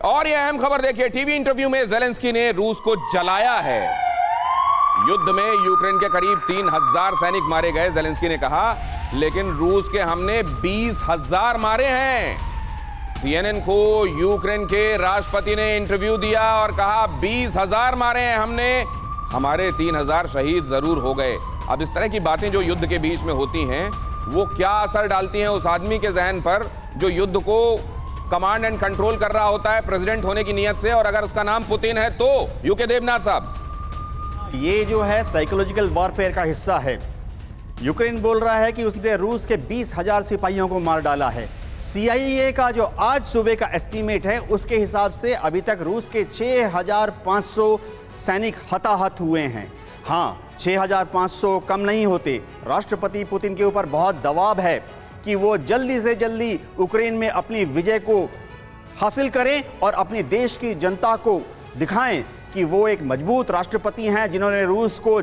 और यह अहम खबर देखिए, टीवी इंटरव्यू में ज़ेलेंस्की ने रूस को जलाया है। युद्ध में यूक्रेन के करीब 3000 सैनिक मारे गए, ज़ेलेंस्की ने कहा, लेकिन रूस के हमने 20,000 मारे हैं। CNN को यूक्रेन के राष्ट्रपति ने इंटरव्यू दिया और कहा 20,000 मारे हैं हमने, हमारे 3000 शहीद जरूर हो गए। अब इस तरह की बातें जो युद्ध के बीच में होती हैं, वो क्या असर डालती हैं उस आदमी के जहन पर जो युद्ध को कमांड एंड कंट्रोल कर रहा होता है प्रेसिडेंट होने की नीयत से, और अगर उसका नाम पुतिन है तो। यूके देवनाथ साहब, ये जो है साइकोलॉजिकल वॉरफेयर का हिस्सा है। यूक्रेन बोल रहा है कि उसने रूस के 20,000 सिपाहियों को मार डाला है। CIA का जो आज सुबह का एस्टीमेट है उसके हिसाब से अभी तक रूस के 6,500 सैनिक हताहत हुए हैं। हाँ, 6,500 कम नहीं होते। राष्ट्रपति पुतिन के ऊपर बहुत दबाव है कि वो जल्दी से जल्दी यूक्रेन में अपनी विजय को हासिल करें और अपने देश की जनता को दिखाएं कि वो एक मजबूत राष्ट्रपति हैं जिन्होंने रूस को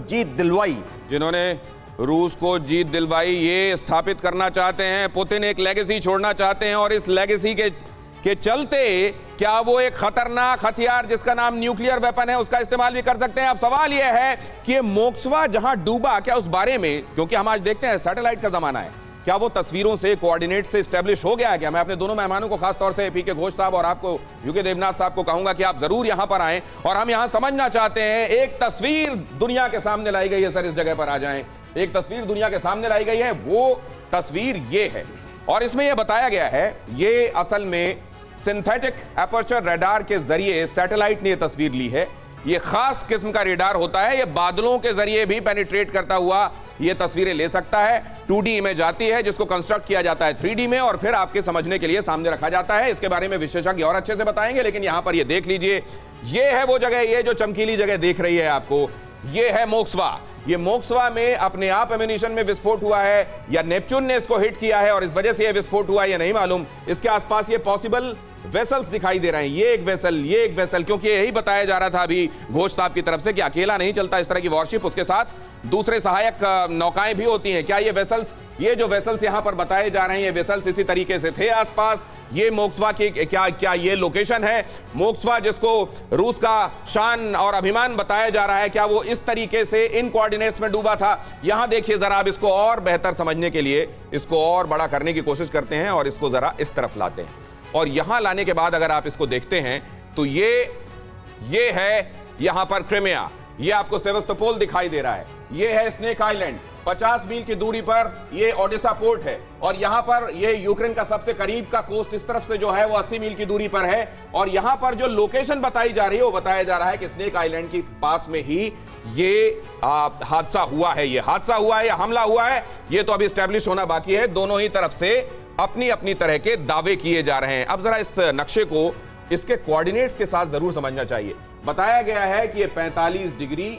जीत दिलवाई। ये स्थापित करना चाहते हैं। पुतिन एक लेगेसी छोड़ना चाहते हैं और इस लेगेसी के चलते क्या वो एक खतरनाक हथियार जिसका नाम न्यूक्लियर वेपन है उसका इस्तेमाल भी कर सकते हैं। अब सवाल यह है कि ये मोस्कवा जहां डूबा, क्या उस बारे में, क्योंकि हम आज देखते हैं सैटेलाइट का जमाना है, क्या वो तस्वीरों से, कोऑर्डिनेट से एस्टेब्लिश हो गया है क्या? मैं अपने दोनों मेहमानों को खासतौर से पीके घोष साहब और आपको यूके देवनाथ साहब को कहूंगा कि आप जरूर यहां पर आएं और हम यहां समझना चाहते हैं। एक तस्वीर दुनिया के सामने लाई गई है सर, इस जगह पर आ जाएं। एक तस्वीर दुनिया के सामने लाई गई है, वो तस्वीर ये है और इसमें यह बताया गया है, ये असल में सिंथेटिक एपर्चर रडार के जरिए सैटेलाइट ने यह तस्वीर ली है। ये खास किस्म का रेडार होता है, ये बादलों के जरिए भी पेनिट्रेट करता हुआ ये तस्वीरें ले सकता है। 2D इमेज आती है जिसको कंस्ट्रक्ट किया जाता है 3D में और फिर आपके समझने के लिए सामने रखा जाता है। इसके बारे में विशेषज्ञ और अच्छे से बताएंगे, लेकिन यहां पर ये देख लीजिए, ये है वो जगह, ये जो चमकीली जगह देख रही है आपको, ये है मोस्कवा। ये मोस्कवा में अपने आप एम्यूनिशन में विस्फोट हुआ है या नेपच्यून ने इसको हिट किया है और इस वजह से यह विस्फोट हुआ है या नहीं मालूम। इसके आसपास ये पॉसिबल वेसल्स दिखाई दे रहे हैं, ये एक वेसल, क्योंकि यही बताया जा रहा था अभी घोष साहब की तरफ से कि अकेला नहीं चलता इस तरह की वॉरशिप, उसके साथ दूसरे सहायक नौकाएं भी होती हैं। क्या ये वेसल्स, ये जो वेसल्स यहां पर बताए जा रहे हैं, ये वेसल्स इसी तरीके से थे आसपास? ये मोस्कवा की क्या ये लोकेशन है? मोस्कवा जिसको रूस का शान और अभिमान बताया जा रहा है, क्या वो इस तरीके से इन कोऑर्डिनेट्स में डूबा था? यहां देखिए जरा, आप इसको और बेहतर समझने के लिए इसको और बड़ा करने की कोशिश करते हैं और इसको जरा इस तरफ लाते हैं और यहां लाने के बाद अगर आप इसको देखते हैं तो ये है यहां पर क्रिमिया, ये आपको सेवस्तोपोल दिखाई दे रहा है, ये है स्नेक आइलैंड, 50 मील की दूरी पर ये ओडेसा पोर्ट है और यहां पर ये यूक्रेन का सबसे करीब का कोस्ट इस तरफ से जो है वो 80 मील की दूरी पर है और यहां पर जो लोकेशन बताई जा रही है वो बताया जा रहा है कि स्नेक आइलैंड के पास में ही ये हादसा हुआ है। ये हादसा हुआ है या हमला हुआ है, ये तो अभी स्टैब्लिश होना बाकी है। दोनों ही तरफ से अपनी अपनी तरह के दावे किए जा रहे हैं। अब जरा इस नक्शे को इसके कोऑर्डिनेट्स के साथ जरूर समझना चाहिए। बताया गया है कि ये 45 डिग्री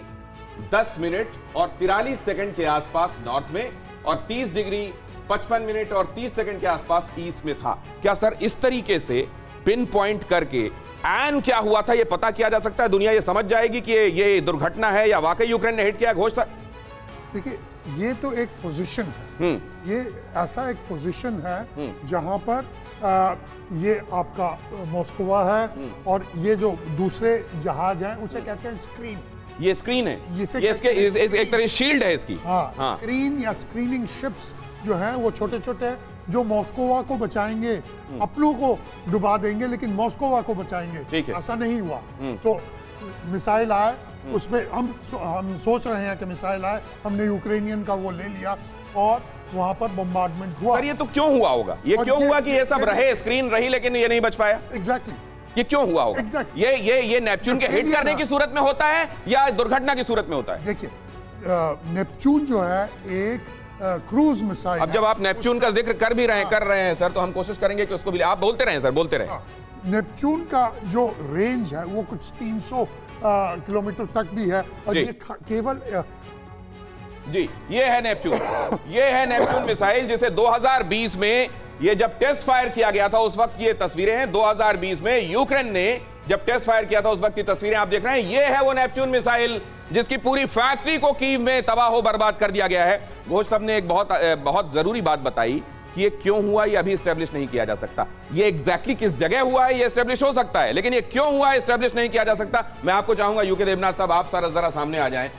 10 मिनट और 43 सेकंड के आसपास नॉर्थ में और 30 डिग्री 55 मिनट और 30 सेकंड के आसपास ईस्ट में था। क्या सर इस तरीके से पिन पॉइंट करके एन क्या हुआ था ये पता किया जा सकता है? दुनिया ये समझ जाएगी कि ये दुर्घटना है या वाकई यूक्रेन ने हिट किया? घोष सर, देखिए, ये तो एक पोजीशन है, ये ऐसा एक पोजीशन है जहां पर ये आपका मोस्कवा है और ये जो दूसरे जहाज हैं उसे कहते हैं स्क्रीन। ये स्क्रीन है, ये एक तरह शील्ड है इसकी। हाँ, स्क्रीन या स्क्रीनिंग शिप्स जो हैं वो छोटे छोटे जो मॉस्कोवा को बचाएंगे, अपनों को डुबा देंगे लेकिन मॉस्कोवा को बचाएंगे। ऐसा नहीं हुआ। तो मिसाइल आए, उसमें हम सोच रहे हैं कि मिसाइल आए, हमने यूक्रेनियन का वो ले लिया और वहां पर बम्बार्डमेंट हुआ। सर ये तो क्यों हुआ होगा? ये क्यों हुआ कि ये सब रहे, स्क्रीन रही लेकिन ये नहीं बच पाया? एग्जैक्टली, ये क्यों हुआ होगा? Exactly. ये नेपच्यून के हिट करने की सूरत में होता है या दुर्घटना की सूरत में होता है? देखिए, नेपच्यून जो है एक क्रूज मिसाइल। अब जब आप नेपच्यून का जिक्र कर रहे हैं सर, तो हम कोशिश करेंगे कि उसको भी आप बोलते रहें सर, बोलते रहें। नेपच्यून का जो रेंज है वो कुछ 300 किलोमीटर तक भी है और ये केवल जी ये है नेपच्यून मिसाइल जिसे 2020 में ये जब टेस्ट फायर किया गया था उस वक्त ये तस्वीरें हैं। 2020 में यूक्रेन ने जब टेस्ट फायर किया था उस वक्त की तस्वीरें आप देख रहे हैं। ये है वो नेपच्यून मिसाइल जिसकी पूरी फैक्ट्री को कीव में तबाह हो बर्बाद कर दिया गया है। घोष साहब ने एक बहुत जरूरी बात बताई कि ये क्यों हुआ ये अभी एस्टेब्लिश नहीं किया जा सकता। ये एग्जैक्टली किस जगह हुआ है ये एस्टेब्लिश हो सकता है, लेकिन ये क्यों हुआ है एस्टेब्लिश नहीं किया जा सकता। मैं आपको चाहूंगा यूके देवनाथ साहब, आप जरा सामने आ जाएं।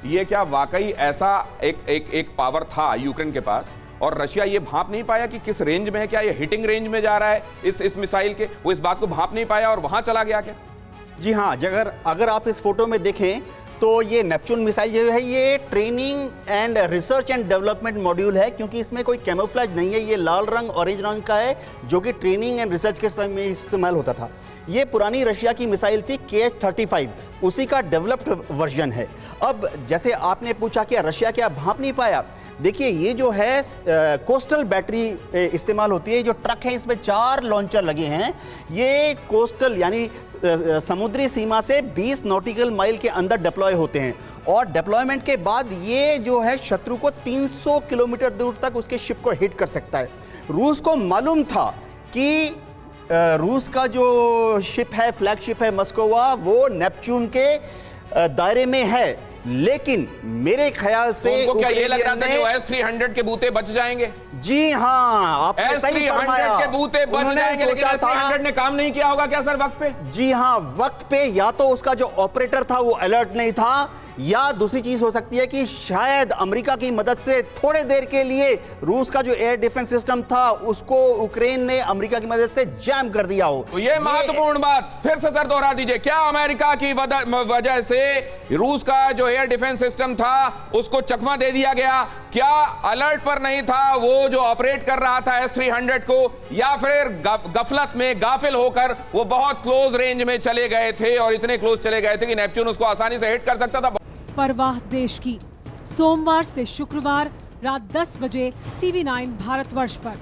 ये क्या वाकई ऐसा एक पावर था यूक्रेन के पास और रशिया ये भांप नहीं पाया कि किस रेंज में है, क्या ये हिटिंग रेंज में जा रहा है इस मिसाइल के, वो इस बात को भांप नहीं पाया और वहां चला गया क्या? जी हाँ, अगर आप इस फोटो में देखें तो ये नेपच्यून मिसाइल जो है ये training and research and development module है, क्योंकि इसमें कोई कैमोफ्लेज नहीं है। ये लाल रंग ऑरेंज रंग का है जो कि ट्रेनिंग एंड रिसर्च के समय में इस्तेमाल होता था। ये पुरानी रशिया की मिसाइल थी KH-35, उसी का डेवलप्ड वर्जन है। अब जैसे आपने पूछा कि रशिया क्या भांप नहीं पाया, देखिए ये जो है कोस्टल बैटरी इस्तेमाल होती है। जो ट्रक है इसमें 4 लॉन्चर लगे हैं। ये कोस्टल यानी समुद्री सीमा से 20 नॉटिकल माइल के अंदर डिप्लॉय होते हैं और डिप्लॉयमेंट के बाद ये जो है शत्रु को 300 किलोमीटर दूर तक उसके शिप को हिट कर सकता है। रूस को मालूम था कि रूस का जो शिप है, फ्लैगशिप है मस्कोवा, वो नेपच्यून के दायरे में है, लेकिन मेरे ख्याल से तो उनको क्या ये लग रहा था जो S-300 के बूते बच जाएंगे? जी हाँ, आपने सही फरमाया, S-300 के बूते बच जाएंगे, लेकिन S-300 ने काम नहीं किया होगा क्या सर वक्त पे? जी हाँ, वक्त पे या तो उसका जो ऑपरेटर था वो अलर्ट नहीं था, या दूसरी चीज हो सकती है कि शायद अमेरिका की मदद से थोड़े देर के लिए रूस का जो एयर डिफेंस सिस्टम था उसको यूक्रेन ने अमेरिका की मदद से जैम कर दिया हो। तो ये महत्वपूर्ण बात फिर से सर दोहरा दीजिए, क्या अमेरिका की वजह से रूस का जो एयर डिफेंस सिस्टम था उसको चकमा दे दिया गया? क्या अलर्ट पर नहीं था वो जो ऑपरेट कर रहा था S-300 को, या फिर गफलत में गाफिल होकर वो बहुत क्लोज रेंज में चले गए थे और इतने क्लोज चले गए थे कि नेपच्यून उसको आसानी से हिट कर सकता था? परवाह देश की, सोमवार से शुक्रवार रात 10 बजे TV9 भारतवर्ष पर।